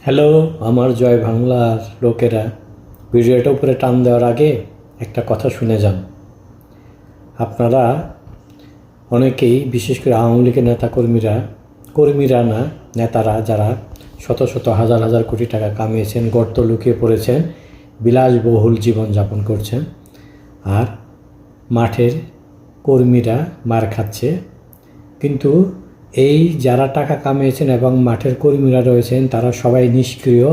Hello, আমার জয় বাংলার লোকেরা, ভিডিওটা উপরে টান দেওয়ার আগে একটা কথা শুনে যান। আপনারা অনেকেই, বিশেষ করে আওয়ামী লীগের কর্মীরা না, নেতারা যারা শত শত হাজার হাজার কোটি টাকা কামিয়েছেন, গর্ত লুকিয়ে পড়েছেন, বিলাসবহুল জীবনযাপন করছেন, আর মাঠের কর্মীরা মার খাচ্ছে। কিন্তু এই যারা টাকা কামিয়েছেন এবং মাঠের কর্মীরা রয়েছেন, তারা সবাই নিষ্ক্রিয়।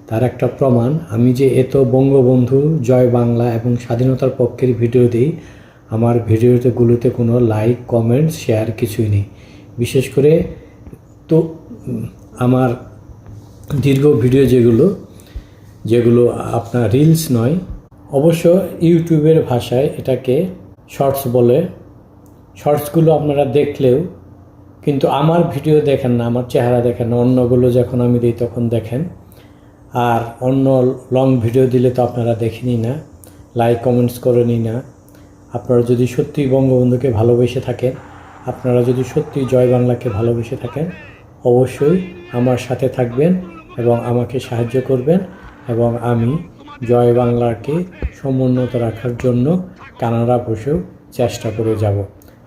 তার একটা প্রমাণ, আমি যে এত বঙ্গবন্ধু, জয় বাংলা এবং স্বাধীনতার পক্ষের ভিডিও দিই, আমার ভিডিওগুলোতে কোনো লাইক, কমেন্ট, শেয়ার কিছুই নেই। বিশেষ করে তো আমার দীর্ঘ ভিডিও যেগুলো আপনার রিলস নয়, অবশ্য ইউটিউবের ভাষায় এটাকে শর্টস বলে। শর্টসগুলো আপনারা দেখলেও কিন্তু আমার ভিডিও দেখেন না, আমার চেহারা দেখেন না। অন্যগুলো যখন আমি দিই তখন দেখেন, আর অন্য লং ভিডিও দিলে তো আপনারা দেখেনি না, লাইক কমেন্টস করেনি না। আপনারা যদি সত্যি বঙ্গবন্ধুকে ভালোবেসে থাকেন, আপনারা যদি সত্যি জয় বাংলাকে ভালোবেসে থাকেন, অবশ্যই আমার সাথে থাকবেন এবং আমাকে সাহায্য করবেন, এবং আমি জয় বাংলাকে সমুন্নত রাখার জন্য কানাডা বসেও চেষ্টা করে যাব।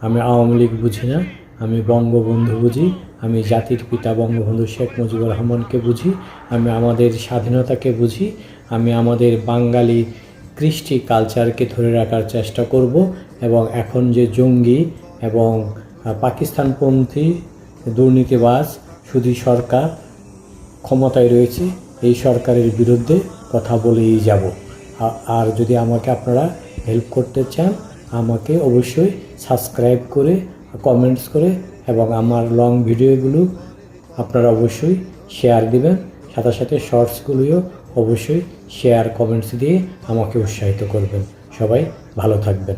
আমি আওয়ামী লীগ বুঝি না, আমি বঙ্গবন্ধু বুঝি, আমি জাতির পিতা বঙ্গবন্ধু শেখ মুজিবুর রহমানকে বুঝি, আমি আমাদের স্বাধীনতাকে বুঝি, আমি আমাদের বাঙালি কৃষ্টি কালচারকে ধরে রাখার চেষ্টা করব। এবং এখন যে জঙ্গি এবং পাকিস্তানপন্থী দুর্নীতিবাজ সুদী সরকার ক্ষমতায় রয়েছে, এই সরকারের বিরুদ্ধে কথা বলেই যাব। আর যদি আমাকে আপনারা হেল্প করতে চান, আমাকে অবশ্যই সাবস্ক্রাইব করে, কমেন্টস করে, এবং আমার লং ভিডিওগুলো আপনারা অবশ্যই শেয়ার দিবেন। সাথে সাথে শর্টসগুলিও অবশ্যই শেয়ার, কমেন্টস দিয়ে আমাকে উৎসাহিত করবেন। সবাই ভালো থাকবেন।